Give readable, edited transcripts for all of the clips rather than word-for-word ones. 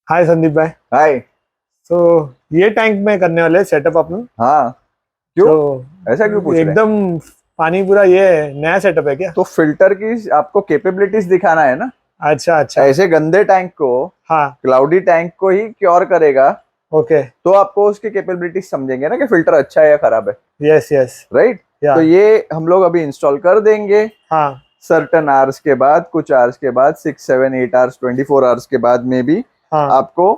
हाय संदीप भाई। हाय। तो ये टैंक में करने वाले सेटअप अपना। हाँ, क्यों? तो ऐसा क्यों पूछ रहे हैं? एकदम पानी पूरा ये नया सेटअप है क्या? तो फिल्टर की आपको कैपेबिलिटीज दिखाना है ना। अच्छा अच्छा। ऐसे गंदे टैंक को, हाँ। क्लाउडी टैंक को ही क्योर करेगा। ओके। तो आपको उसकी कैपेबिलिटीज समझेंगे ना कि फिल्टर अच्छा है या खराब है। Yes yes. राइट। या। तो ये हम लोग अभी इंस्टॉल कर देंगे। हाँ सर्टन आवर्स के बाद, कुछ आवर्स के बाद, 6 7 8 आवर्स, 24 आवर्स के बाद में भी हाँ। आपको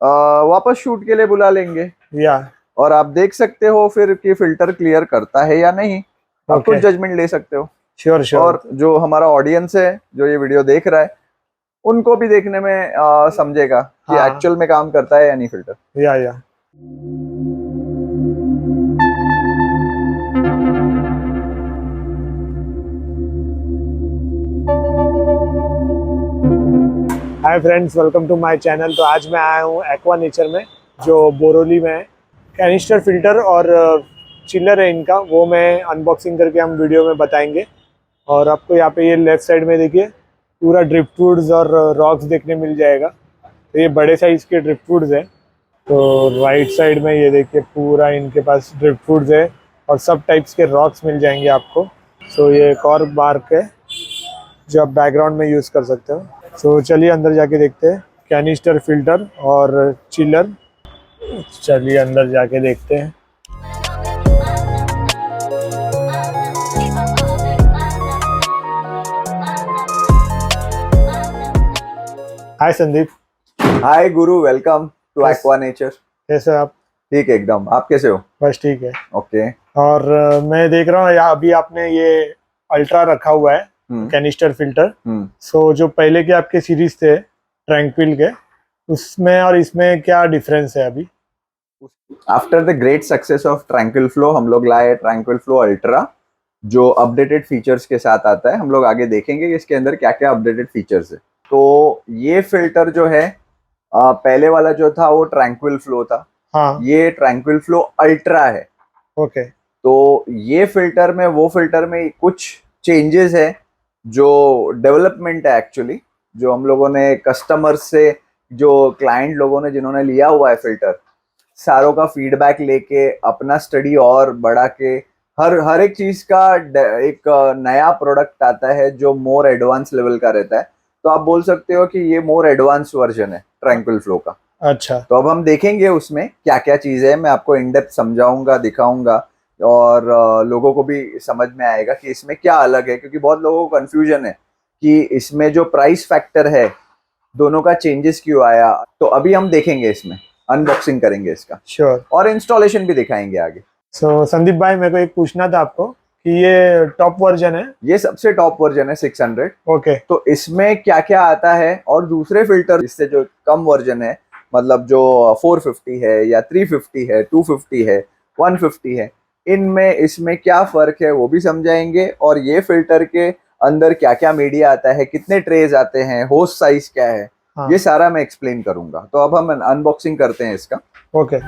वापस शूट के लिए बुला लेंगे। या। और आप देख सकते हो फिर कि फिल्टर क्लियर करता है या नहीं। आप खुद ओके। जजमेंट ले सकते हो। Sure sure. और जो हमारा ऑडियंस है जो ये वीडियो देख रहा है, उनको भी देखने में समझेगा कि हाँ। एक्चुअल में काम करता है या नहीं फिल्टर। या। Hi friends, welcome to my channel. तो आज मैं आया हूँ एक्वा नेचर में, जो बोरोली में है। कैनिस्टर फिल्टर और चिलर है इनका, वो मैं अनबॉक्सिंग करके हम वीडियो में बताएंगे। और आपको यहाँ पे ये लेफ्ट साइड में देखिए पूरा ड्रिफ्टवुड्स और रॉक्स देखने मिल जाएगा। तो ये बड़े साइज के ड्रिफ्टवुड्स है। तो राइट साइड में ये देखिए पूरा इनके पास ड्रिफ्टवुड्स है और सब टाइप्स के रॉक्स मिल जाएंगे आपको। सो ये एक और बार्क है जो आप बैकग्राउंड में यूज़ कर सकते हो। सो चलिए अंदर जाके देखते हैं कैनिस्टर फिल्टर और चिलर। चलिए अंदर जाके देखते हैं। हाय Sandeep. Hi Guru, welcome to कैस एक्वा नेचर। कैसे हो आप? ठीक है एकदम। आप कैसे हो? बस ठीक है। ओके। और मैं देख रहा हूँ यहाँ अभी आपने ये अल्ट्रा रखा हुआ है, हम्म। Canister filter. हम्म। सो जो पहले के आपके सीरीज थे ट्रैंक्विल के, उसमें और इसमें क्या डिफरेंस है अभी? After the great success of tranquil flow, हम लोग लाए ट्रैंक्विल फ्लो अल्ट्रा, जो अपडेटेड फीचर्स के साथ आता है। हम लोग आगे देखेंगे कि इसके अंदर क्या क्या अपडेटेड फीचर्स है। तो ये फिल्टर जो है, पहले वाला जो था वो ट्रैंक्विल फ्लो था। हाँ। ये ट्रैंक्विल फ्लो अल्ट्रा है। ओके। तो ये फिल्टर में, वो फिल्टर में कुछ चेंजेस है, जो डेवलपमेंट है एक्चुअली, जो हम लोगों ने कस्टमर से, जो क्लाइंट लोगों ने जिन्होंने लिया हुआ है फिल्टर, सारों का फीडबैक लेके अपना स्टडी और बढ़ा के हर हर एक चीज का एक नया प्रोडक्ट आता है जो मोर एडवांस लेवल का रहता है। तो आप बोल सकते हो कि ये मोर एडवांस वर्जन है ट्रैंक्विल फ्लो का। अच्छा। तो अब हम देखेंगे उसमें क्या क्या चीजें हैं। मैं आपको इन डेप्थ समझाऊंगा, दिखाऊंगा, और लोगों को भी समझ में आएगा कि इसमें क्या अलग है, क्योंकि बहुत लोगों को कंफ्यूजन है कि इसमें जो प्राइस फैक्टर है, दोनों का चेंजेस क्यों आया। तो अभी हम देखेंगे, इसमें अनबॉक्सिंग करेंगे इसका, श्योर। और इंस्टॉलेशन भी दिखाएंगे आगे। सो संदीप भाई, मेरे को एक पूछना था आपको कि ये टॉप वर्जन है। ये सबसे टॉप वर्जन है 600। ओके। तो इसमें क्या क्या आता है, और दूसरे फिल्टर इससे जो कम वर्जन है, मतलब जो 450 है या 350 है, 250 है, 150 है, इनमें इसमें क्या फर्क है वो भी समझाएंगे। और ये फिल्टर के अंदर क्या क्या मीडिया आता है, कितने ट्रेज आते हैं, होस्ट साइज क्या है, हाँ। ये सारा मैं एक्सप्लेन करूंगा। तो अब हम अनबॉक्सिंग करते हैं इसका। ओके।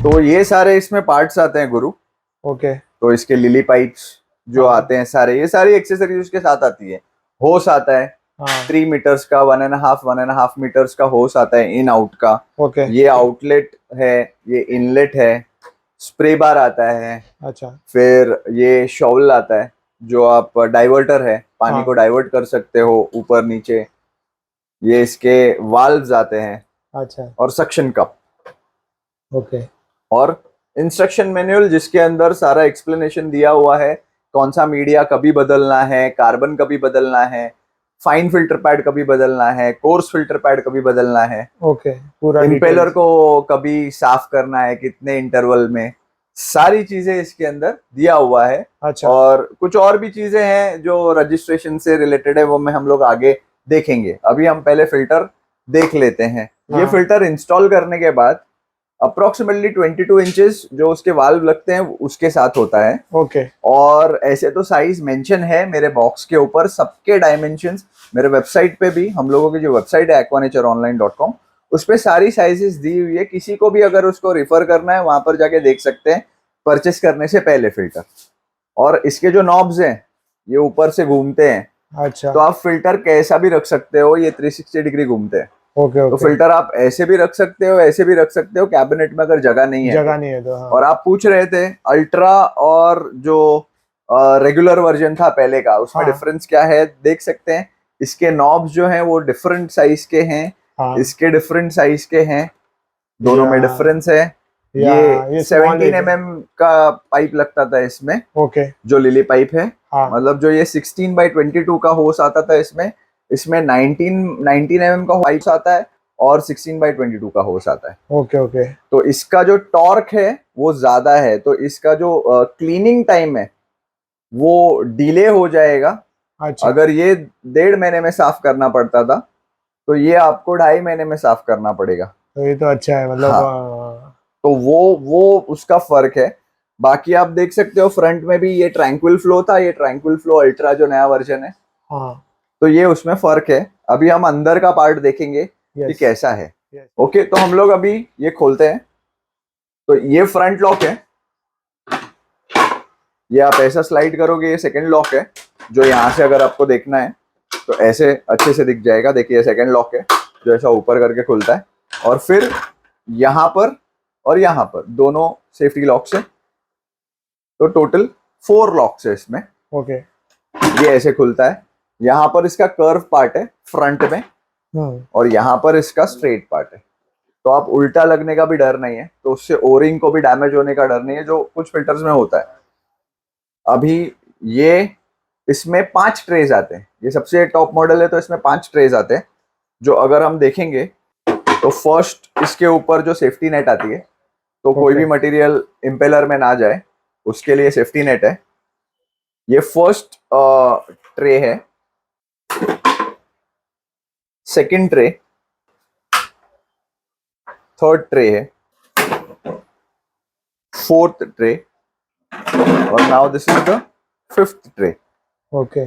तो ये सारे इसमें पार्ट्स आते हैं गुरु। ओके। तो इसके लिली पाइप्स जो हाँ। आते हैं सारे, ये सारी एक्सेसरीज उसके साथ आती है। होस आता है हाँ। 3 मीटर्स का, 1.5 मीटर्स का होस आता है इन आउट का। ओके। ये आउटलेट है, ये इनलेट है। स्प्रे बार आता है। अच्छा। फिर ये शॉवल आता है, जो आप डाइवर्टर है, पानी को हाँ। डाइवर्ट कर सकते हो ऊपर नीचे। ये इसके वाल्व्स आते हैं, अच्छा। और सक्शन कप, ओके। और इंस्ट्रक्शन मैनुअल जिसके अंदर सारा एक्सप्लेनेशन दिया हुआ है। कौन सा मीडिया कभी बदलना है, कार्बन कभी बदलना है, फाइन फिल्टर पैड कभी बदलना है, कोर्स फिल्टर पैड कभी बदलना है, ओके। पूरा इम्पेलर डिटेल्स। को कभी साफ करना है, कितने इंटरवल में, सारी चीजें इसके अंदर दिया हुआ है। अच्छा। और कुछ और भी चीजें हैं जो रजिस्ट्रेशन से रिलेटेड है, वो में हम लोग आगे देखेंगे। अभी हम पहले फिल्टर देख लेते हैं। ये हाँ। फिल्टर इंस्टॉल करने के बाद अप्रोक्सीमेटली 22 इंचेस जो उसके वाल्व लगते हैं उसके साथ होता है। ओके। और ऐसे तो साइज मेंशन है मेरे बॉक्स के ऊपर, सबके डायमेंशंस मेरे वेबसाइट पे भी, हम लोगों की जो वेबसाइट है aquanatureonline.com, उस पे सारी साइजेस दी हुई है। किसी को भी अगर उसको रिफर करना है, वहां पर जाके देख सकते हैं परचेस करने से पहले फिल्टर। और इसके जो नॉब्स हैं ये ऊपर से घूमते हैं, अच्छा। तो आप फिल्टर कैसा भी रख सकते हो, ये 360 डिग्री घूमते हैं। ओके तो ओके। फिल्टर आप ऐसे भी रख सकते हो, ऐसे भी रख सकते हो, कैबिनेट में अगर जगह नहीं है जगह तो। नहीं है तो हाँ। और आप पूछ रहे थे अल्ट्रा और जो रेगुलर वर्जन था पहले का, उसमें हाँ डिफरेंस क्या है देख सकते हैं। इसके नॉब्स जो हैं वो डिफरेंट साइज के हैं, हाँ। इसके डिफरेंट साइज के हैं, दोनों में या डिफरेंस है। ये स्मॉल 17 है। का पाइप लगता था इसमें, ओके। जो लिली पाइप है। हाँ। मतलब जो ये 16/22 का होस आता था इसमें, इसमें 19 mm का पाइप आता है और 16/22 का होस आता है। Okay okay. तो इसका जो टॉर्क है वो ज्यादा है, तो इसका जो क्लीनिंग टाइम है वो डिले हो जाएगा। अच्छा। अगर ये 1.5 महीने में साफ करना पड़ता था, तो ये आपको 2.5 महीने में साफ करना पड़ेगा। तो ये तो अच्छा है मतलब हाँ, तो वो उसका फर्क है। बाकी आप देख सकते हो फ्रंट में भी ये ट्रैंक्विल फ्लो था, ये ट्रैंक्विल फ्लो अल्ट्रा जो नया वर्जन है, हाँ। तो ये उसमें फर्क है। अभी हम अंदर का पार्ट देखेंगे कि यस कैसा है। यस। ओके, तो हम लोग अभी ये खोलते हैं। तो ये फ्रंट लॉक है, ये आप ऐसा स्लाइड करोगे, ये सेकंड लॉक है। जो यहाँ से अगर आपको देखना है तो ऐसे अच्छे से दिख जाएगा। देखिए सेकंड लॉक है जो ऐसा ऊपर करके खुलता है, और फिर यहाँ पर और यहाँ पर दोनों सेफ्टी लॉक्स है। तो टोटल 4 लॉक्स है इसमें। ओके। ये ऐसे खुलता है, यहाँ पर इसका कर्व पार्ट है फ्रंट में, और यहाँ पर इसका स्ट्रेट पार्ट है। तो आप उल्टा लगने का भी डर नहीं है, तो उससे ओरिंग को भी डैमेज होने का डर नहीं है, जो कुछ फिल्टर्स में होता है। अभी ये इसमें 5 ट्रेज आते हैं, ये सबसे टॉप मॉडल है तो इसमें 5 ट्रेज आते हैं। जो अगर हम देखेंगे तो फर्स्ट इसके ऊपर जो सेफ्टी नेट आती है, तो कोई भी मटेरियल इम्पेलर में ना जाए उसके लिए सेफ्टी नेट है। ये फर्स्ट ट्रे है, सेकंड ट्रे, थर्ड ट्रे है, फोर्थ ट्रे, और now this is the fifth tray. Okay.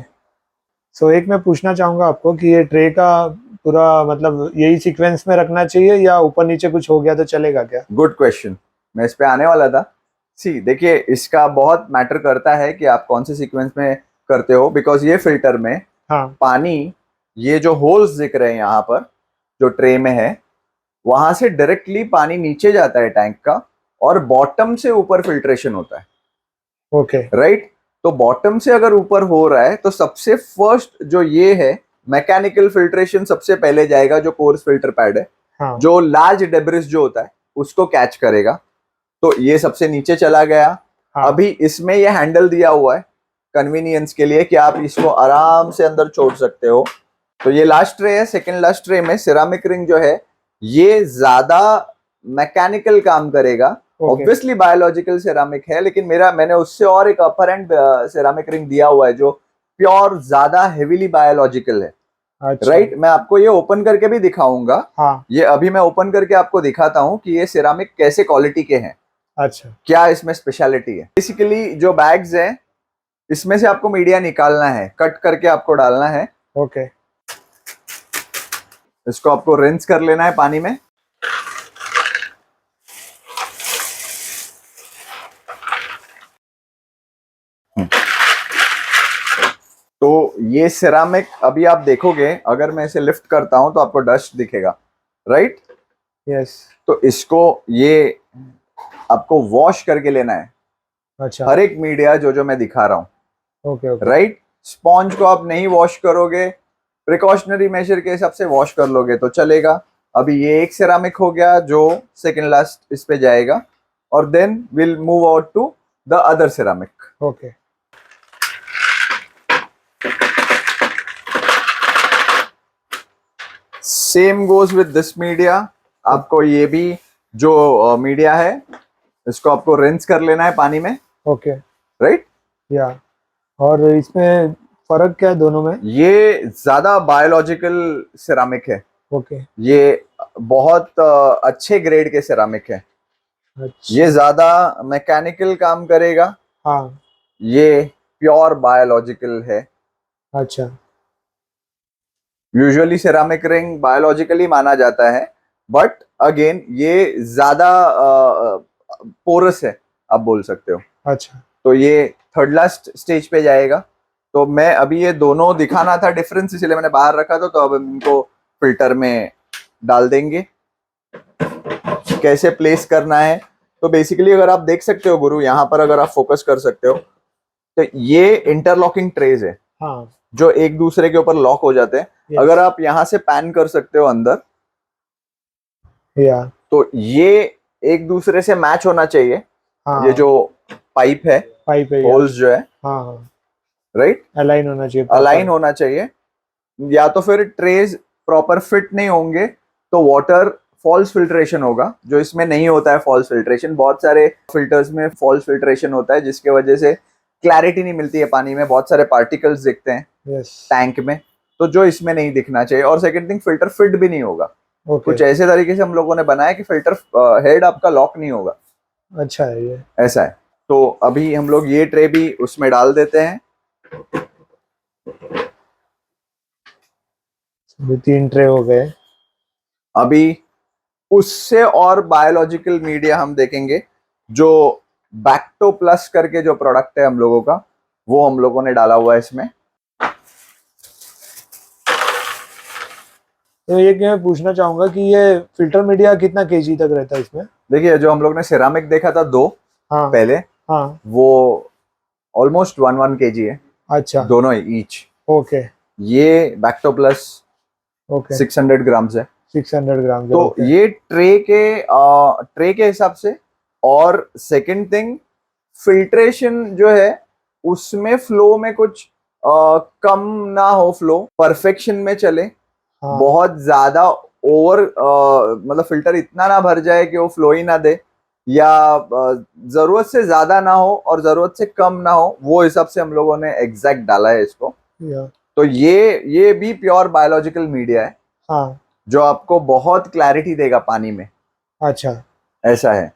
So एक मैं पूछना चाहूंगा आपको कि ये ट्रे का पूरा मतलब यही सीक्वेंस में रखना चाहिए या ऊपर नीचे कुछ हो गया तो चलेगा क्या? गुड क्वेश्चन, मैं इस पे आने वाला था। सी देखिए, इसका बहुत मैटर करता है कि आप कौन से सीक्वेंस में करते हो, बिकॉज ये फिल्टर में हाँ। पानी, ये जो होल्स दिख रहे हैं यहाँ पर जो ट्रे में है, वहां से डायरेक्टली पानी नीचे जाता है टैंक का, और बॉटम से ऊपर फिल्ट्रेशन होता है। ओके। राइट, तो बॉटम से अगर ऊपर हो रहा है तो सबसे फर्स्ट जो ये है मैकेनिकल फिल्ट्रेशन सबसे पहले जाएगा, जो कोर्स फिल्टर पैड है, हाँ। जो लार्ज डेब्रिस जो होता है उसको कैच करेगा। तो ये सबसे नीचे चला गया। हाँ। अभी इसमें ये हैंडल दिया हुआ है कन्वीनियंस के लिए कि आप इसको आराम से अंदर छोड़ सकते हो। तो ये लास्ट ट्रे है। सेकंड लास्ट ट्रे में सिरामिक रिंग जो है ये ज्यादा मैकेनिकल काम करेगा। ऑब्वियसली बायोलॉजिकल सिरामिक है, लेकिन मैंने उससे और एक अपर एंड सिरामिक रिंग दिया हुआ है जो प्योर ज्यादा हेवीली बायोलॉजिकल है। अच्छा। राइट, मैं आपको ये ओपन करके भी दिखाऊंगा। हाँ। ये अभी मैं ओपन करके आपको दिखाता हूँ कि ये सिरामिक कैसे क्वालिटी के हैं, अच्छा। क्या इसमें स्पेशलिटी है। बेसिकली जो बैग्स हैं इसमें से आपको मीडिया निकालना है, कट करके आपको डालना है। ओके। इसको आपको रिंस कर लेना है पानी में। तो ये सिरामिक अभी आप देखोगे, अगर मैं इसे लिफ्ट करता हूं तो आपको डस्ट दिखेगा। Right, yes. तो इसको ये आपको वॉश करके लेना है, अच्छा। हर एक मीडिया जो मैं दिखा रहा हूं। Okay okay. राइट, स्पॉन्ज को आप नहीं वॉश करोगे, प्रिकॉशनरी मेजर के हिसाब से वॉश कर लोगे तो चलेगा। अभी ये एक सिरामिक हो गया जो सेकंड लास्ट इस पे जाएगा, और then will move out to the other ceramic. Okay. Same goes with this media. आपको ये भी जो मीडिया है इसको आपको रिंस कर लेना है पानी में। ओके। राइट, या और इसमें फर्क क्या है दोनों में? ये ज्यादा बायोलॉजिकल सिरामिक है। ओके। ये बहुत अच्छे ग्रेड के सिरामिक है। अच्छा। ये ज्यादा मैकेनिकल काम करेगा, हाँ। ये प्योर बायोलॉजिकल है। अच्छा। यूजुअली सिरामिक रिंग बायोलॉजिकली माना जाता है, बट अगेन ये ज्यादा पोरस है, आप बोल सकते हो। अच्छा। तो ये थर्ड लास्ट स्टेज पे जाएगा। तो मैं अभी ये दोनों दिखाना था डिफरेंस, इसलिए मैंने बाहर रखा था। तो अब इनको फिल्टर में डाल देंगे। कैसे प्लेस करना है, तो बेसिकली अगर आप देख सकते हो गुरु, यहाँ पर अगर आप फोकस कर सकते हो, तो ये इंटरलॉकिंग ट्रेज है हाँ। जो एक दूसरे के ऊपर लॉक हो जाते हैं। Yes. अगर आप यहाँ से पैन कर सकते हो अंदर, या तो ये एक दूसरे से मैच होना चाहिए। हाँ, ये जो पाइप है, पाइप है, होल्स जो है, हाँ हाँ, राइट, अलाइन होना चाहिए, अलाइन होना चाहिए। या तो फिर ट्रेज प्रॉपर फिट नहीं होंगे तो वाटर फॉल्स फिल्ट्रेशन होगा, जो इसमें नहीं होता है। फॉल्स फिल्ट्रेशन, बहुत सारे फिल्टर्स में फॉल्स फिल्ट्रेशन होता है, जिसके वजह से क्लैरिटी नहीं मिलती है पानी में, बहुत सारे पार्टिकल्स दिखते हैं यस, टैंक में, तो जो इसमें नहीं दिखना चाहिए। और सेकंड थिंग, फिल्टर फिट भी नहीं होगा। ओके, कुछ ऐसे तरीके से हम लोगों ने बनाया कि फिल्टर हेड आपका लॉक नहीं होगा, अच्छा है ये। ऐसा है। तो अभी हम लोग ये ट्रे भी उसमें डाल देते हैं। ये 3 ट्रे हो गए। अभी उससे और बायोलॉजिकल मीडिया हम देखेंगे, जो बैक्टो प्लस करके जो प्रोडक्ट है हम लोगों का, वो हम लोगों ने डाला हुआ है इसमें। तो ये मैं पूछना चाहूंगा कि ये फिल्टर मीडिया कितना केजी तक रहता है इसमें? देखिए, जो हम लोग ने सिरामिक देखा था 2 हाँ पहले, हाँ, वो ऑलमोस्ट 1 kg है, अच्छा, दोनों ही ईच। ओके ये बैक्टो प्लस ओके, 600 ग्राम्स है। 600 ग्राम। तो ये ट्रे के हिसाब से। और सेकंड थिंग, फिल्ट्रेशन जो है उसमें फ्लो में कुछ कम ना हो, फ्लो परफेक्शन में चले। हाँ बहुत ज्यादा ओवर मतलब फिल्टर इतना ना भर जाए कि वो फ्लो ही ना दे, या जरूरत से ज्यादा ना हो और जरूरत से कम ना हो, वो हिसाब से हम लोगों ने एग्जैक्ट डाला है इसको। या तो ये भी प्योर बायोलॉजिकल मीडिया है, हाँ, जो आपको बहुत क्लैरिटी देगा पानी में, अच्छा ऐसा है।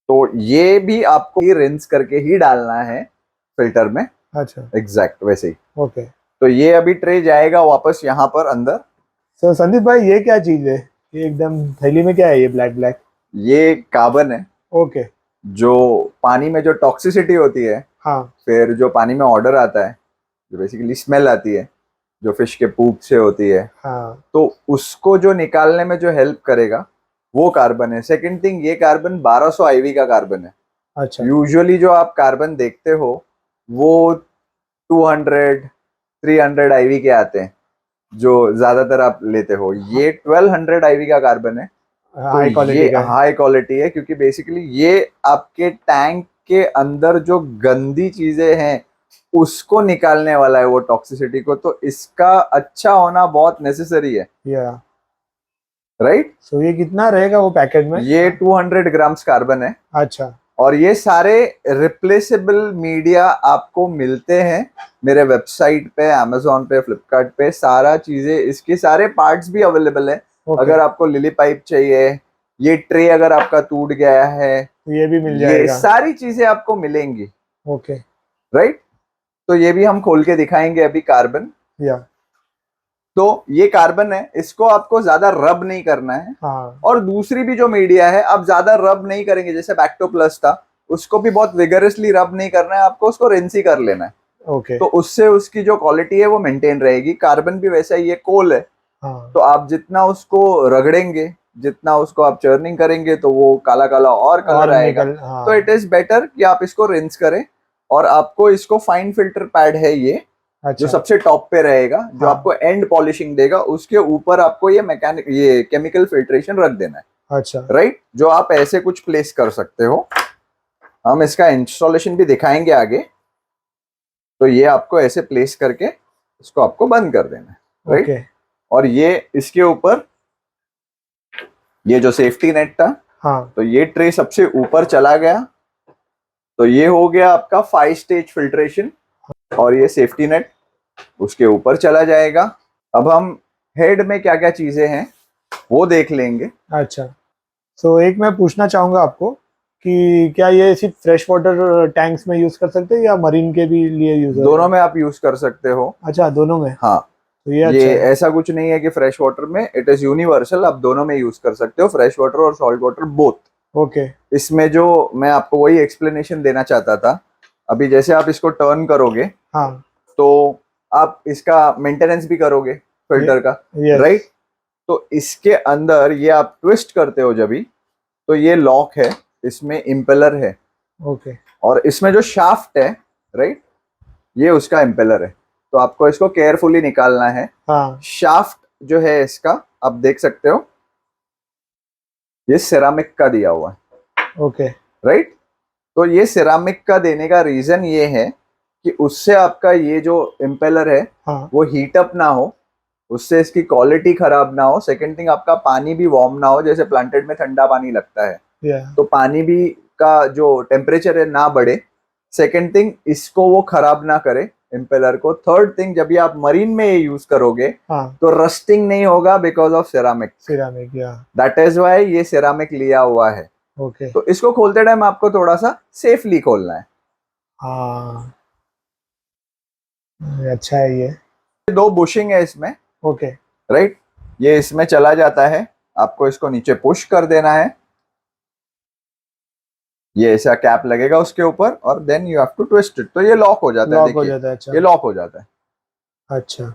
तो ये भी आपको ही रिंस करके ही डालना है फिल्टर में, अच्छा, एग्जैक्ट वैसे ही। ओके। तो ये अभी ट्रे जाएगा वापस यहाँ पर अंदर। तो संदीप भाई, ये क्या चीज है? ये एकदम थैली में क्या है ये ब्लैक ब्लैक? ये कार्बन है, ओके, जो पानी में जो टॉक्सिसिटी होती है, हाँ फिर जो पानी में ऑर्डर आता है, जो बेसिकली स्मेल आती है, जो फिश के पूप से होती है, हाँ, तो उसको जो निकालने में जो हेल्प करेगा वो कार्बन है। सेकंड थिंग, ये कार्बन 1200 आईवी का कार्बन है। अच्छा, यूजुअली जो आप कार्बन देखते हो वो 200 300 आईवी के आते हैं, जो ज्यादातर आप लेते हो। ये 1200 आईवी का कार्बन है। हाई तो क्वालिटी ये का है। हाई क्वालिटी है, क्योंकि बेसिकली ये आपके टैंक के अंदर जो गंदी चीजें हैं उसको निकालने वाला है, वो टॉक्सिसिटी को। तो इसका अच्छा होना बहुत नेसेसरी है, या राइट। सो ये कितना रहेगा वो पैकेट में? ये 200 ग्राम्स कार्बन है। अच्छा, और ये सारे रिप्लेसेबल मीडिया आपको मिलते हैं मेरे वेबसाइट पे, अमेजोन पे, फ्लिपकार्ट पे। सारा चीजें, इसके सारे पार्ट्स भी अवेलेबल है। ओके, अगर आपको लिली पाइप चाहिए, ये ट्रे अगर आपका टूट गया है, तो ये भी मिल ये जाएगा। सारी चीजें आपको मिलेंगी, ओके, राइट। तो ये भी हम खोल के दिखाएंगे अभी कार्बन। या तो ये कार्बन है, इसको आपको ज्यादा रब नहीं करना है। हाँ, और दूसरी भी जो मीडिया है, आप ज्यादा रब नहीं करेंगे। जैसे बैक्टो प्लस था, उसको भी बहुत विगरसली रब नहीं करना है, आपको उसको रिंस ही कर लेना है। ओके, तो उससे उसकी जो क्वालिटी है वो मेंटेन रहेगी। कार्बन भी वैसा ही है, कोल है। हाँ, तो आप जितना उसको रगड़ेंगे, जितना उसको आप चर्निंग करेंगे, तो वो काला काला और कलर और आएगा। निकल, हाँ, तो इट इज बेटर कि आप इसको रिंस करें। और आपको इसको फाइन फिल्टर पैड है ये, जो अच्छा, सबसे टॉप पे रहेगा, जो हाँ, आपको एंड पॉलिशिंग देगा, उसके ऊपर आपको ये केमिकल फिल्ट्रेशन रख देना है, अच्छा, राइट। जो आप ऐसे कुछ प्लेस कर सकते हो। हम इसका इंस्टॉलेशन भी दिखाएंगे आगे। तो ये आपको ऐसे प्लेस करके इसको आपको बंद कर देना है, राइट। ओके, और ये इसके ऊपर ये जो सेफ्टी नेट था, हाँ, तो ये ट्रे सबसे ऊपर चला गया। तो ये हो गया आपका 5 स्टेज फिल्ट्रेशन। और ये सेफ्टी नेट उसके ऊपर चला जाएगा। अब हम हेड में क्या क्या चीजें हैं वो देख लेंगे। अच्छा। सो एक मैं पूछना चाहूंगा आपको कि क्या ये सिर्फ फ्रेश वाटर टैंक्स में यूज कर सकते हैं या मरीन के भी लिए यूज होगा? दोनों में आप यूज कर सकते हो। अच्छा, दोनों में। हाँ, तो ये ये अच्छा है। ऐसा कुछ नहीं है कि फ्रेश वाटर में, इट इज यूनिवर्सल, आप दोनों में यूज कर सकते हो, फ्रेश वाटर और सॉल्ट वाटर बोथ। ओके। इसमें जो मैं आपको वही एक्सप्लेनेशन देना चाहता था, अभी जैसे आप इसको टर्न करोगे हाँ। तो आप इसका मेंटेनेंस भी करोगे फिल्टर का, यस। राइट। तो इसके अंदर ये आप ट्विस्ट करते हो जब भी, तो ये लॉक है, इसमें इम्पेलर है, ओके। और इसमें जो शाफ्ट है, राइट, ये उसका इम्पेलर है। तो आपको इसको केयरफुली निकालना है। हाँ। शाफ्ट जो है इसका, आप देख सकते हो, ये सिरामिक का दिया हुआ है, ओके। राइट। तो ये सिरामिक का देने का रीजन ये है कि उससे आपका ये जो इम्पेलर है हाँ। वो हीट अप ना हो, उससे इसकी क्वालिटी खराब ना हो। सेकंड थिंग, आपका पानी भी वार्म ना हो, जैसे प्लांटेड में ठंडा पानी लगता है, या। तो पानी भी का जो टेम्परेचर है ना बढ़े। सेकंड थिंग, इसको वो खराब ना करे इम्पेलर को। थर्ड थिंग, जब ये आप मरीन में ये यूज करोगे हाँ। तो रस्टिंग नहीं होगा बिकॉज ऑफ सिरामिक। सिरामिक। या। दैट इज वाई ये सिरामिक लिया हुआ है। ओके। तो इसको खोलते टाइम आपको थोड़ा सा सेफली खोलना है। हाँ, अच्छा है ये। दो बुशिंग है इसमें, ओके। राइट। ये इसमें चला जाता है, आपको इसको नीचे पुश कर देना है, ये ऐसा कैप लगेगा उसके ऊपर, और then you have to twist it, तो ये लॉक हो जाता है। लॉक हो देखिए, जाता है। अच्छा। ये लॉक हो जाता है, अच्छा।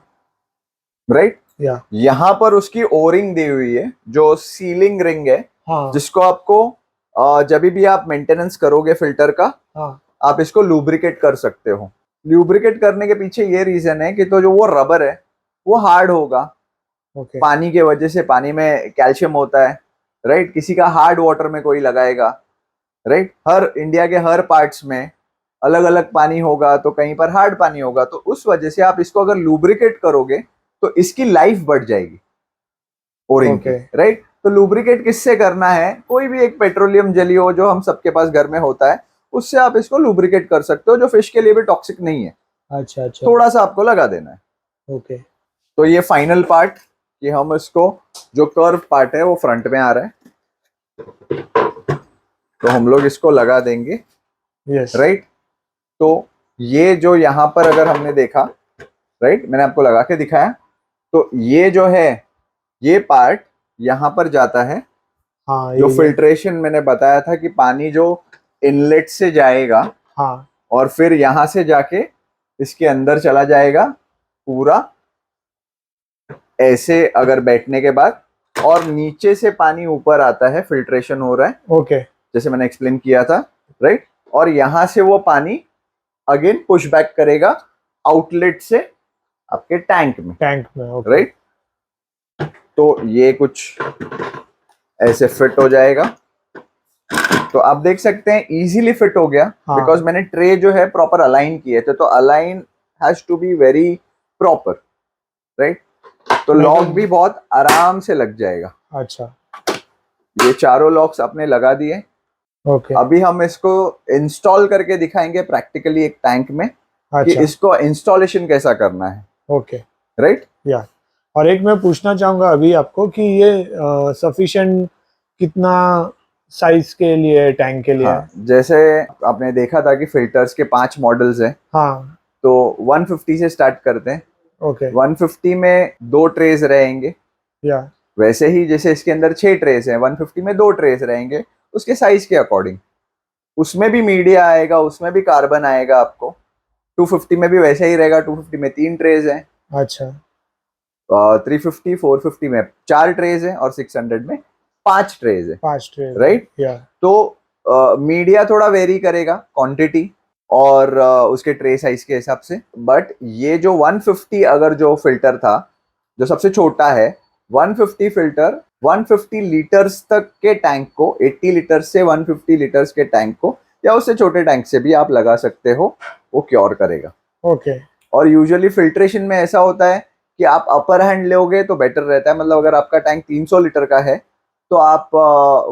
राइट। या। यहाँ पर उसकी ओरिंग दी हुई है, जो सीलिंग रिंग है, हाँ। जिसको आपको जब भी आप मेंटेनेंस करोगे फिल्टर का, हाँ। आप इसको लुब्रिकेट कर सकते हो। लुब्रिकेट करने के पीछे ये रीजन है कि तो जो वो रबर है वो हार्ड होगा, ओके। पानी के वजह से। पानी में कैल्शियम होता है, राइट। किसी का हार्ड वाटर में कोई लगाएगा, राइट। हर इंडिया के हर पार्ट्स में अलग अलग पानी होगा, तो कहीं पर हार्ड पानी होगा, तो उस वजह से आप इसको अगर लुब्रिकेट करोगे तो इसकी लाइफ बढ़ जाएगी ओरिंग की, ओके। राइट। तो लुब्रिकेट किससे करना है? कोई भी एक पेट्रोलियम जेली हो जो हम सबके पास घर में होता है, उससे आप इसको लुब्रिकेट कर सकते हो, जो फिश के लिए भी टॉक्सिक नहीं है। अच्छा। अच्छा। थोड़ा सा आपको लगा देना है। ओके। तो ये फाइनल पार्ट, कि हम इसको, जो कर्व पार्ट है वो फ्रंट में आ रहा है, तो हम लोग इसको लगा देंगे, यस। राइट। तो ये जो यहाँ पर अगर हमने देखा, राइट, मैंने आपको लगा के दिखाया, तो ये जो है, ये पार्ट यहाँ पर जाता है। हाँ, जो ये। फिल्ट्रेशन मैंने बताया था कि पानी जो इनलेट से जाएगा हाँ। और फिर यहाँ से जाके इसके अंदर चला जाएगा पूरा, ऐसे अगर बैठने के बाद, और नीचे से पानी ऊपर आता है, फिल्ट्रेशन हो रहा है, ओके। जैसे मैंने एक्सप्लेन किया था, राइट। और यहां से वो पानी अगेन पुश बैक करेगा आउटलेट से आपके टैंक में, टैंक में। ओके। राइट। तो ये कुछ ऐसे फिट हो जाएगा। तो आप देख सकते हैं इजीली फिट हो गया, हाँ। बिकॉज मैंने ट्रे जो है प्रॉपर अलाइन किए थे। तो align has to be very proper, right. तो लॉक भी बहुत आराम से लग जाएगा। अच्छा। ये चारों लॉक्स आपने लगा दिए। ओके। अभी हम इसको इंस्टॉल करके दिखाएंगे प्रैक्टिकली एक टैंक में, कि अच्छा। इसको इंस्टॉलेशन कैसा करना है, ओके। राइट। या। और एक मैं पूछना चाहूँगा अभी आपको कि ये सफिशिएंट कितना साइज के लिए, टैंक के लिए है? हाँ, जैसे आपने देखा था कि फिल्टर्स के 5 मॉडल्स हैं, हाँ। तो 150 से स्टार्ट करते हैं। ओके। 150 में 2 ट्रेज रहेंगे, या। वैसे ही जैसे इसके अंदर 6 ट्रेज हैं, 150 में 2 ट्रेज रहेंगे, उसके साइज के अकॉर्डिंग। उसमें भी मीडिया आएगा, उसमें भी कार्बन आएगा आपको। 250 में भी वैसे ही रहेगा, 250 में 3 ट्रेज हैं, अच्छा। 350 450 में 4 ट्रेज हैं, और 600 में 5 ट्रेज है, 5 ट्रे। राइट। या। तो मीडिया थोड़ा वेरी करेगा क्वांटिटी और उसके ट्रे साइज के हिसाब से। बट ये जो 150 अगर जो फिल्टर था, जो सबसे छोटा है, 150 फिल्टर 150 लीटर्स तक के टैंक को, 80 लीटर से 150 लीटर्स के टैंक को, या उससे छोटे टैंक से भी आप लगा सकते हो, वो क्योर करेगा। ओके। और यूजुअली फिल्ट्रेशन में ऐसा होता है कि आप अपर हैंड लोगे तो बेटर रहता है। मतलब अगर आपका टैंक 300 लीटर का है, तो आप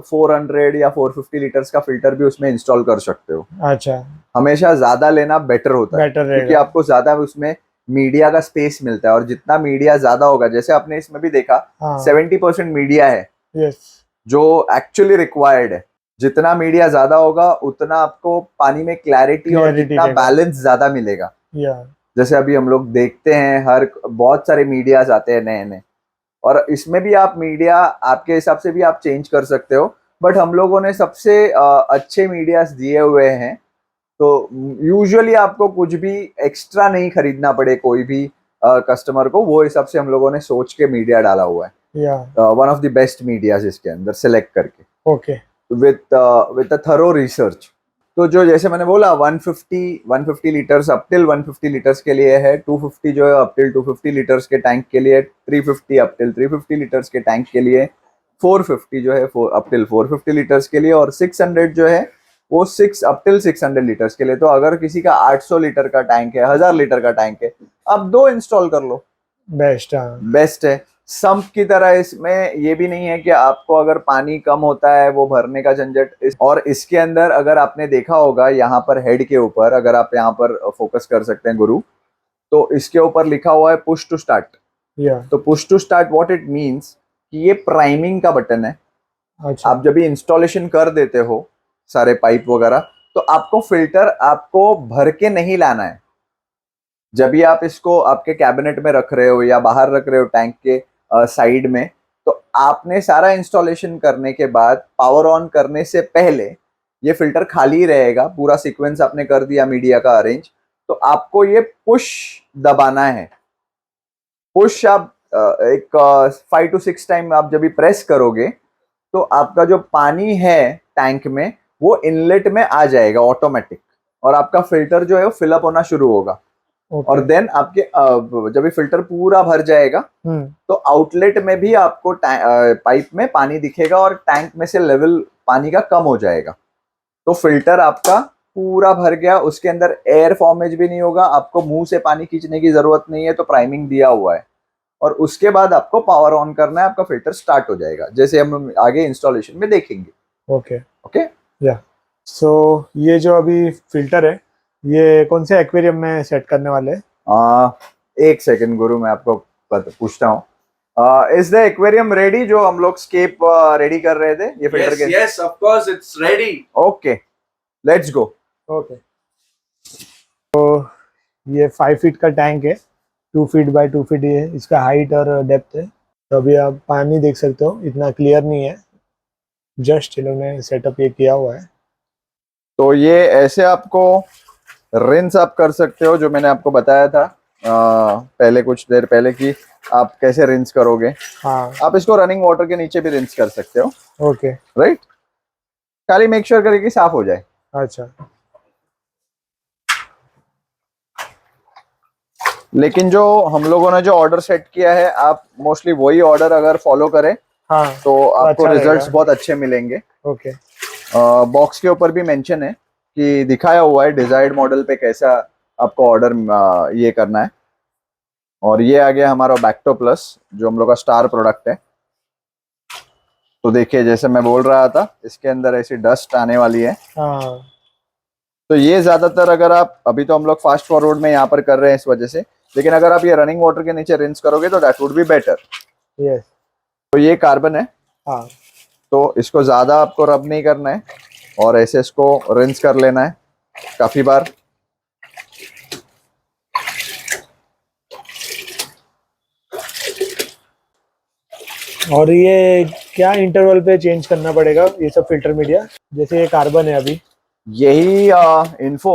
400 या 450 लीटर्स का फिल्टर भी उसमें इंस्टॉल कर सकते हो। अच्छा। हमेशा ज्यादा लेना बेटर होता है, बेटर क्योंकि रहेगा। आपको ज्यादा उसमें मीडिया का स्पेस मिलता है, और जितना मीडिया ज्यादा होगा, जैसे आपने इसमें भी देखा, हाँ। 70% मीडिया है यस। जो एक्चुअली रिक्वायर्ड है। जितना मीडिया ज्यादा होगा उतना आपको पानी में क्लैरिटी और Clarity जितना रहेगा। बैलेंस ज्यादा मिलेगा। या। जैसे अभी हम लोग देखते हैं, हर बहुत सारे मीडियाज आते हैं नए नए, और इसमें भी आप मीडिया आपके हिसाब से भी आप चेंज कर सकते हो। बट हम लोगों ने सबसे अच्छे मीडियाज दिए हुए हैं। तो यूजुअली आपको कुछ भी एक्स्ट्रा नहीं खरीदना पड़े कोई भी कस्टमर को, वो हिसाब से हम लोगों ने सोच के मीडिया डाला हुआ है। या one of the best medias इसके अंदर सिलेक्ट करके okay with a thorough research. तो जो जैसे मैंने बोला 150 लीटर्स अप टिल 150 लीटर्स के लिए है, 250 जो है अप टिल 250 लीटर्स के टैंक के लिए, 350 अप टिल 350 लीटर्स के टैंक के लिए, 450 जो है अप टिल 450 लीटर्स के लिए, और 600 जो है वो 6 अप टिल 600 लीटर्स के लिए। तो अगर किसी का 800 लीटर का टैंक है, 1000 लीटर का टैंक है, आप 2 इंस्टॉल कर लो, बेस्ट। हाँ बेस्ट है। संप की तरह इसमें ये भी नहीं है कि आपको अगर पानी कम होता है वो भरने का झंझट और इसके अंदर अगर आपने देखा होगा यहाँ पर हेड के ऊपर, अगर आप यहाँ पर फोकस कर सकते हैं गुरु, तो इसके ऊपर लिखा हुआ है पुश टू स्टार्ट। या तो push to start what it means कि ये प्राइमिंग का बटन है। अच्छा आप जब भी इंस्टॉलेशन कर देते हो सारे पाइप वगैरह, तो आपको फिल्टर आपको भर के नहीं लाना है। जब भी आप इसको आपके कैबिनेट में रख रहे हो या बाहर रख रहे हो टैंक के साइड में, तो आपने सारा इंस्टॉलेशन करने के बाद पावर ऑन करने से पहले ये फिल्टर खाली रहेगा। पूरा सीक्वेंस आपने कर दिया मीडिया का अरेंज, तो आपको ये पुश दबाना है। पुश आप एक 5 to 6 टाइम आप जब भी प्रेस करोगे, तो आपका जो पानी है टैंक में वो इनलेट में आ जाएगा ऑटोमेटिक, और आपका फिल्टर जो है वो फिलअप होना शुरू होगा। और देन आपके जब ये फिल्टर पूरा भर जाएगा, तो आउटलेट में भी आपको पाइप में पानी दिखेगा और टैंक में से लेवल पानी का कम हो जाएगा। तो फिल्टर आपका पूरा भर गया, उसके अंदर एयर फॉर्मेज भी नहीं होगा, आपको मुंह से पानी खींचने की जरूरत नहीं है। तो प्राइमिंग दिया हुआ है, और उसके बाद आपको पावर ऑन करना है, आपका फिल्टर स्टार्ट हो जाएगा, जैसे हम आगे इंस्टॉलेशन में देखेंगे। ओके ओके या सो ये जो अभी फिल्टर है, ये कौन से एक्वेरियम में सेट करने वाले हैं? एक सेकंड गुरु, मैं आपको पूछता हूँ, इज द एक्वेरियम रेडी? जो हम लोग स्केप रेडी कर रहे थे ये फिल्टर के। Yes, of course, it's ready. Okay, let's go. Okay तो ये 5 फीट का टैंक है, 2 फीट बाय 2 फीट ये है, इसका हाइट और डेप्थ है। तो अभी आप पानी देख सकते हो, इतना क्लियर नहीं है, जस्ट इन्होंने सेटअप ये किया हुआ है। तो ये ऐसे आपको रिंस आप कर सकते हो, जो मैंने आपको बताया था पहले कुछ देर पहले कि आप कैसे रिंस करोगे। हाँ आप इसको रनिंग वाटर के नीचे भी रिंस कर सकते हो, ओके राइट। खाली मेक श्योर करें कि साफ हो जाए। अच्छा लेकिन जो हम लोगों ने जो ऑर्डर सेट किया है, आप मोस्टली वही ऑर्डर अगर फॉलो करें, हाँ तो आपको अच्छा रिजल्ट्स रहेगा। बहुत अच्छे मिलेंगे। ओके बॉक्स के ऊपर भी मेंशन है कि दिखाया हुआ है डिजायर्ड मॉडल पे कैसा आपको ऑर्डर ये करना है। और ये आ गया हमारा बैक्टो प्लस, जो हम लोग का स्टार प्रोडक्ट है। तो देखिए, जैसे मैं बोल रहा था, इसके अंदर ऐसी डस्ट आने वाली है। हाँ तो ये ज्यादातर अगर आप अभी, तो हम लोग फास्ट फॉरवर्ड में यहाँ पर कर रहे हैं इस वजह से, लेकिन अगर आप ये रनिंग वाटर के नीचे रिंस करोगे तो that would be better. Yes तो ये कार्बन है, हाँ तो इसको ज्यादा आपको रब नहीं करना है, और ऐसे इसको रिंस कर लेना है काफी बार। और ये क्या इंटरवल पे चेंज करना पड़ेगा ये सब फिल्टर मीडिया? जैसे ये कार्बन है अभी, यही इन्फो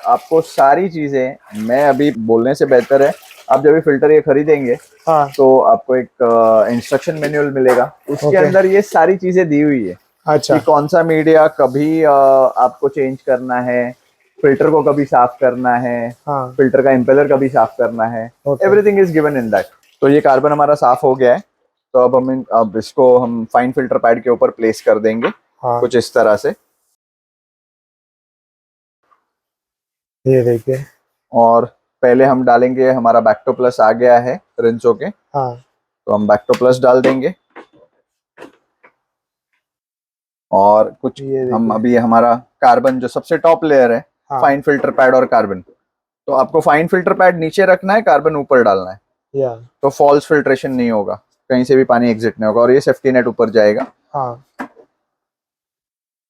आपको सारी चीजें मैं अभी बोलने से बेहतर है, आप जब भी फिल्टर ये खरीदेंगे हाँ तो आपको एक इंस्ट्रक्शन मैनुअल मिलेगा, उसके Okay. अंदर ये सारी चीजें दी हुई है अच्छा कि कौन सा मीडिया कभी आपको चेंज करना है, फिल्टर को कभी साफ करना है, हाँ फिल्टर का इम्पेलर कभी साफ करना है, Okay. Everything is given in that. तो ये कार्बन हमारा साफ हो गया है, तो अब इसको हम फाइन फिल्टर पैड के ऊपर प्लेस कर देंगे हाँ कुछ इस तरह से। ये देखिए और पहले हम डालेंगे, हमारा बैक्टो प्लस आ गया है रिंस होके, हाँ तो हम बैक्टो प्लस डाल देंगे। और कुछ ये हम देखिए अभी हमारा कार्बन जो सबसे टॉप लेयर है, हाँ फाइन फिल्टर पैड और कार्बन, तो आपको फाइन फिल्टर पैड नीचे रखना है, कार्बन ऊपर डालना है, या तो फॉल्स फिल्ट्रेशन नहीं होगा, कहीं से भी पानी एग्जिट नहीं होगा, और ये सेफ्टी नेट ऊपर जाएगा। हाँ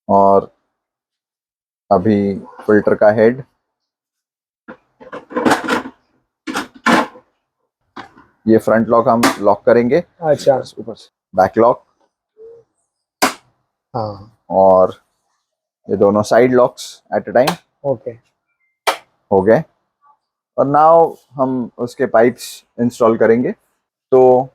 और अभी फिल्टर का हेड, ये फ्रंट लॉक हम लॉक करेंगे, अच्छा ऊपर से बैक लॉक, हाँ और ये दोनों side locks at a time okay. हो गए। और नाउ हम उसके पाइप्स इंस्टॉल करेंगे। तो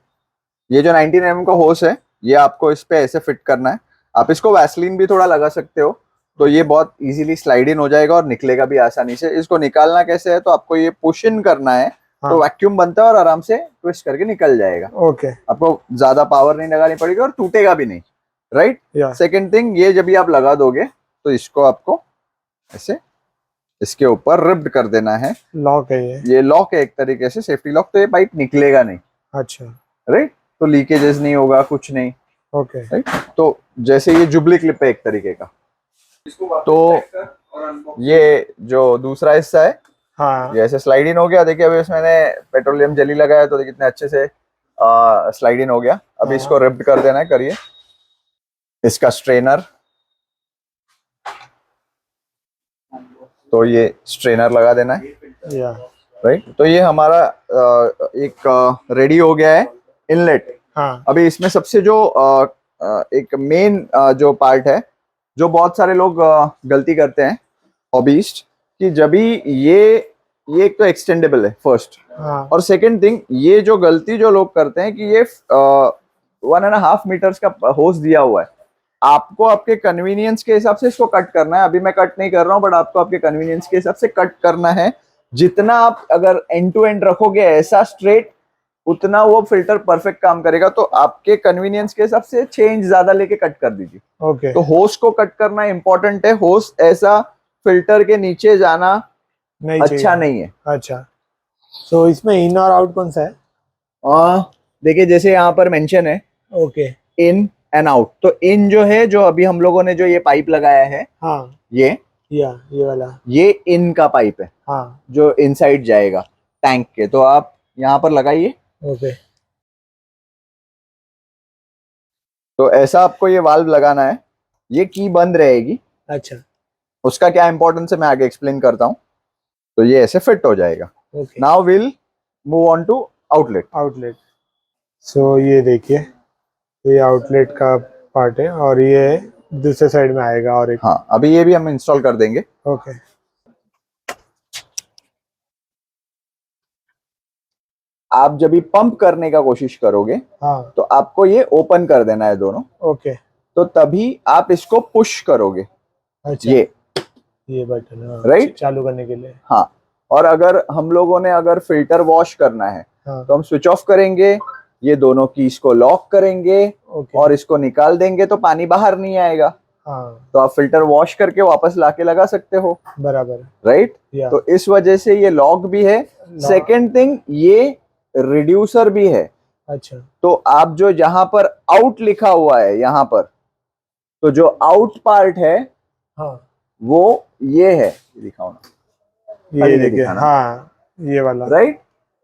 ये जो 19 mm का होस है, ये आपको इस पे ऐसे फिट करना है। आप इसको वैसलीन भी थोड़ा लगा सकते हो, तो ये बहुत इजीली स्लाइड इन हो जाएगा और निकलेगा भी आसानी से। इसको निकालना कैसे है, तो आपको ये पुश इन करना है, हाँ तो वैक्यूम बनता है और आराम से ट्विस्ट करके निकल जाएगा। ओके। आपको ज्यादा पावर नहीं लगानी पड़ेगी और टूटेगा भी नहीं, राइट। या सेकेंड थिंग, ये जब भी आप लगा दोगे तो इसको आपको ऐसे इसके ऊपर रिब्ड कर देना है। लॉक है ये लॉक है एक तरीके से, सेफ्टी लॉक, तो ये पाइप निकलेगा नहीं, अच्छा राइट। तो लीकेजेस नहीं होगा, कुछ नहीं, ओके। राइट। तो जैसे ये जुबली क्लिप है एक तरीके का। तो ये जो दूसरा हिस्सा है, हाँ ये ऐसे स्लाइड इन हो गया। देखिए अभी इसमें मैंने पेट्रोलियम जेली लगाया, तो कितने अच्छे से स्लाइड इन हो गया। अभी हाँ। इसको रिप्ड कर देना है, करिए। इसका स्ट्रेनर, तो ये स्ट्रेनर लगा देना है, या राइट। तो ये हमारा एक रेडी हो गया है इनलेट। हाँ अभी इसमें सबसे जो एक मेन जो पार्ट है, जो बहुत सारे लोग गलती करते हैं हॉबीस्ट, कि जब भी ये एक तो एक्सटेंडेबल है फर्स्ट, हाँ और सेकंड थिंग, ये जो गलती जो लोग करते हैं कि ये 1.5 मीटर्स का होस दिया हुआ है, आपको आपके कन्वीनियंस के हिसाब से इसको कट करना है। अभी मैं कट नहीं कर रहा हूँ, बट आपको आपके कन्वीनियंस के हिसाब से कट करना है। जितना आप अगर एंड टू एंड रखोगे ऐसा स्ट्रेट, उतना वो फिल्टर परफेक्ट काम करेगा। तो आपके कन्वीनियंस के हिसाब से 6 इंच ज्यादा लेके कट कर दीजिए। ओके। तो होस को कट करना इंपॉर्टेंट है। होस ऐसा फिल्टर के नीचे जाना नहीं अच्छा चाहिए। नहीं है। अच्छा, तो इसमें इन और आउट कौन सा है? देखिए जैसे यहाँ पर मेंशन है ओके। In and out. तो इन जो है, जो अभी हम लोगों ने जो ये पाइप लगाया है, हाँ ये वाला। ये इन का पाइप है, हाँ जो इनसाइड जाएगा टैंक के। तो आप यहाँ पर लगाइए। ओके। तो ऐसा आपको ये वाल्व लगाना है, ये की बंद रहेगी। अच्छा उसका क्या इंपॉर्टेंस है मैं आगे एक्सप्लेन करता हूँ। तो ये ऐसे फिट हो जाएगा। Okay. Now will move on to outlet. Outlet. So ये देखिए, ये आउटलेट का पार्ट है और ये दूसरे साइड में आएगा और एक। हाँ, अभी ये भी हम इंस्टॉल कर देंगे। ओके। आप जब भी पंप करने का कोशिश करोगे, हाँ तो आपको ये ओपन कर देना है दोनों। ओके। तो तभी आप इसको पुश करोगे, अच्छा ये बटन, हाँ, राइट, चालू करने के लिए। हाँ। और अगर हम लोगों ने अगर फिल्टर वॉश करना है, हाँ तो हम स्विच ऑफ करेंगे, ये दोनों कीज को लॉक करेंगे ओके। और इसको निकाल देंगे, तो पानी बाहर नहीं आएगा। हाँ तो आप फिल्टर वॉश करके वापस लाके लगा सकते हो, बराबर। राइट। या तो इस वजह से ये लॉक भी है। सेकेंड थिंग, ये रिड्यूसर भी है। अच्छा तो आप जो यहाँ पर आउट लिखा हुआ है यहाँ पर, तो जो आउट पार्ट है हाँ वो ये है, दिखाओ ना, ये खाली देखिए, दिखाना, हाँ ये वाला। राइट।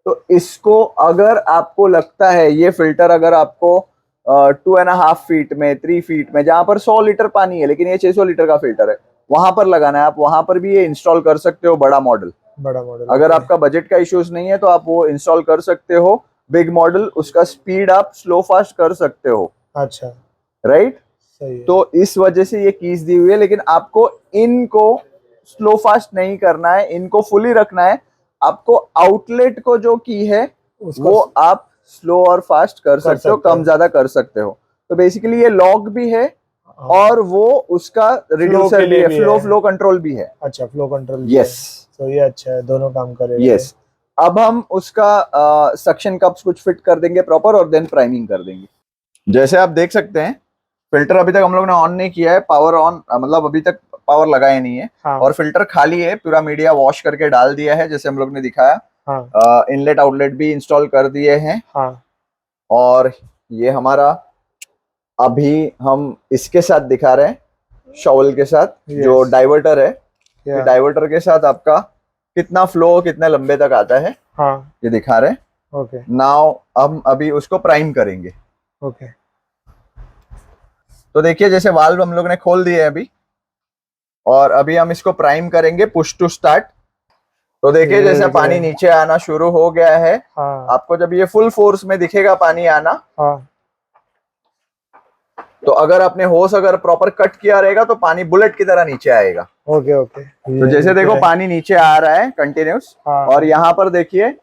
तो इसको अगर आपको लगता है ये फिल्टर अगर आपको 2.5 फीट में, 3 फीट में, जहां पर 100 लीटर पानी है लेकिन ये 600 लीटर का फिल्टर है, वहां पर लगाना है, आप वहां पर भी ये इंस्टॉल कर सकते हो, बड़ा मॉडल। बड़ा मॉडल। अगर आपका बजट का इश्यूज नहीं है तो आप वो इंस्टॉल कर सकते हो। बिग मॉडल, उसका स्पीड आप स्लो फास्ट कर सकते हो, अच्छा राइट। सही है। तो इस वजह से ये कीज दी हुई है, लेकिन आपको इनको स्लो फास्ट नहीं करना है, इनको फुली रखना है। आपको आउटलेट को जो की है वो आप स्लो और फास्ट कर सकते हो, कम ज्यादा कर सकते हो। तो बेसिकली ये लॉक भी है और वो उसका रिड्यूसर भी है, फ्लो कंट्रोल भी है। अच्छा फ्लो कंट्रोल। यस, तो ये अच्छा है, दोनों काम करेगा। यस। अब हम उसका सक्शन कप्स कुछ फिट कर देंगे प्रॉपर और देन प्राइमिंग कर देंगे। जैसे आप देख सकते हैं, फिल्टर अभी तक हम लोग ने ऑन नहीं किया है, पावर ऑन मतलब अभी तक पावर लगाया नहीं है। हाँ और फिल्टर खाली है, पूरा मीडिया वॉश करके डाल दिया है जैसे हम लोग ने दिखाया। हाँ इनलेट आउटलेट भी इंस्टॉल कर दिए हैं। हाँ और ये हमारा अभी हम इसके साथ दिखा रहे हैं, शॉवल के साथ, जो डाइवर्टर है। कि डाइवर्टर के साथ आपका कितना फ्लो कितने लंबे तक आता है, हाँ ये दिखा रहे हैं। ओके नाउ हम अभी उसको प्राइम करेंगे। ओके। तो देखिए जैसे वाल्व हम लोग ने खोल दिए अभी, और अभी हम इसको प्राइम करेंगे, पुश टू स्टार्ट। तो देखिए जैसे पानी नीचे आना शुरू हो गया है। हाँ आपको जब ये फुल फोर्स में दिखेगा पानी आना, हाँ तो अगर आपने होस अगर प्रॉपर कट किया रहेगा तो पानी बुलेट की तरह नीचे आएगा। Okay okay. तो जैसे देखो पानी नीचे आ रहा है कंटिन्यूस, हाँ। और यहाँ पर देखिए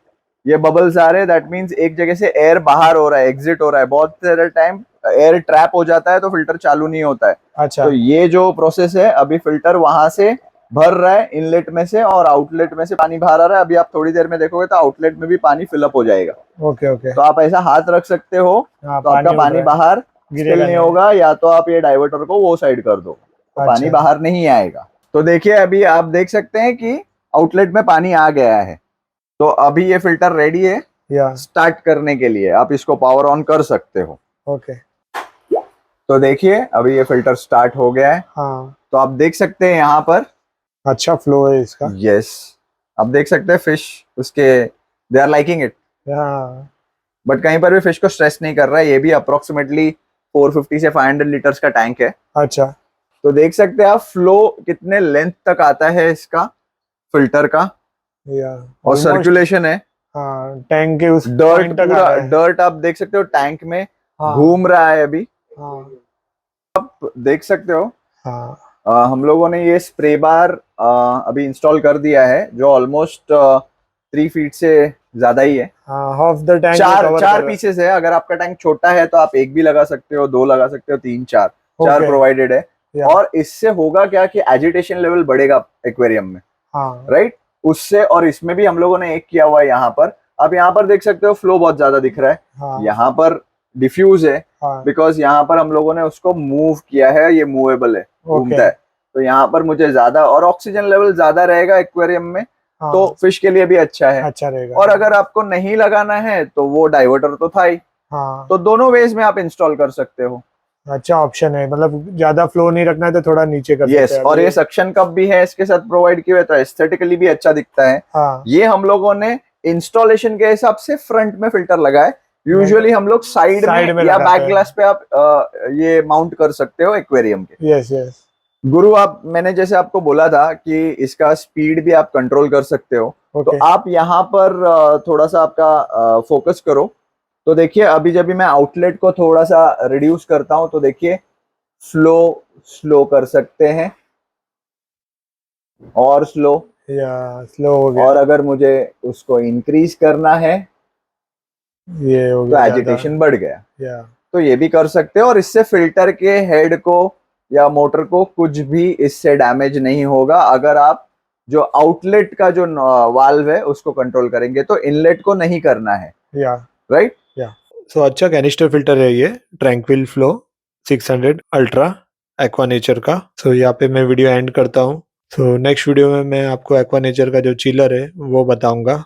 ये बबल्स आ रहे हैं, दैट मींस एक जगह से एयर बाहर हो रहा है, एग्जिट हो रहा है। बहुत सारे टाइम एयर ट्रैप हो जाता है तो फिल्टर चालू नहीं होता है। अच्छा। तो ये जो प्रोसेस है, अभी फिल्टर वहां से भर रहा है इनलेट में से, और आउटलेट में से पानी बाहर आ रहा है। अभी आप थोड़ी देर में देखोगे तो आउटलेट में भी पानी फिलअप हो जाएगा। Okay okay. तो आप ऐसा हाथ रख सकते हो, हाँ, तो आपका उड़ पानी रहा है, बाहर गिरेगा स्पिल नहीं होगा, या तो आप ये डाइवर्टर को वो साइड कर दो तो पानी अच्छा। बाहर नहीं आएगा। तो देखिए अभी आप देख सकते हैं कि आउटलेट में पानी आ गया है। तो अभी ये फिल्टर रेडी है या स्टार्ट करने के लिए, आप इसको पावर ऑन कर सकते हो। ओके। तो देखिए अभी ये फिल्टर स्टार्ट हो गया है। हाँ, तो आप देख सकते हैं यहाँ पर, अच्छा फ्लो है इसका। यस, आप देख सकते हैं फिश उसके दे आर लाइकिंग इट, हाँ। बट कहीं पर भी फिश को स्ट्रेस नहीं कर रहा है। ये भी अप्रोक्सीमेटली 450 से 500 लीटर्स का टैंक है। अच्छा। तो देख सकते हैं आप फ्लो कितने लेंथ तक आता है इसका फिल्टर का, या और almost, सर्कुलेशन है। हाँ, टैंक के उस डर्ट पॉइंट तक आ पूरा रहा है। डर्ट आप देख सकते हो टैंक में हाँ। घूम रहा है अभी, हाँ। देख सकते हो। हाँ। हम लोगों ने ये स्प्रे बार अभी इंस्टॉल कर दिया है, जो ऑलमोस्ट 3 फीट से ज्यादा ही है। हाँ, हाफ द टैंक चार पीसेस है। अगर आपका टैंक छोटा है तो आप एक भी लगा सकते हो, 2 लगा सकते हो, 3, 4 Okay. प्रोवाइडेड है। या। और इससे होगा क्या कि एजिटेशन लेवल बढ़ेगा एक्वेरियम में, हाँ। राइट, उससे। और इसमें भी हम लोगों ने एक किया हुआ है यहाँ पर, आप यहाँ पर देख सकते हो फ्लो बहुत ज्यादा दिख रहा है। हाँ। यहाँ पर डिफ्यूज है, हाँ। बिकॉज यहाँ पर हम लोगों ने उसको मूव किया है, ये मूवेबल है, घूमता है। तो यहाँ पर मुझे ज्यादा और ऑक्सीजन लेवल ज्यादा रहेगा एक्वेरियम में, हाँ, तो फिश के लिए भी अच्छा है। अच्छा रहेगा। और अगर आपको नहीं लगाना है तो वो डाइवर्टर तो था ही, हाँ, तो दोनों वेज में आप इंस्टॉल कर सकते हो। अच्छा ऑप्शन है, मतलब ज्यादा फ्लो नहीं रखना है तो थोड़ा नीचे कर यस, सकते हैं। और ये सक्शन कप भी है इसके साथ प्रोवाइड किए हुए, तो एस्थेटिकली भी अच्छा दिखता है। हाँ। ये हम लोगों ने इंस्टॉलेशन के हिसाब से फ्रंट में फिल्टर लगाए। यूजुअली हम लोग साइड में या बैक ग्लास पे आप ये माउंट कर सकते हो एक्वेरियम के। Yes yes. गुरु, आप मैंने जैसे आपको बोला था कि इसका स्पीड भी आप कंट्रोल कर सकते हो। तो आप यहाँ पर थोड़ा सा आपका फोकस करो। तो देखिए अभी जब भी मैं आउटलेट को थोड़ा सा रिड्यूस करता हूं तो देखिए फ्लो स्लो कर सकते हैं, और स्लो, या स्लो हो गया। और अगर मुझे उसको इंक्रीज करना है ये हो तो गया एजिटेशन बढ़ गया। या तो ये भी कर सकते हो, और इससे फिल्टर के हेड को या मोटर को कुछ भी इससे डैमेज नहीं होगा, अगर आप जो आउटलेट का जो वाल्व है उसको कंट्रोल करेंगे। तो इनलेट को नहीं करना है, या राइट। या सो अच्छा कैनिस्टर फिल्टर है ये, tranquil flow 600 ultra aqua nature का। सो यहाँ पे मैं वीडियो एंड करता हूँ। सो नेक्स्ट वीडियो में मैं आपको एक्वा नेचर का जो चिलर है वो बताऊंगा।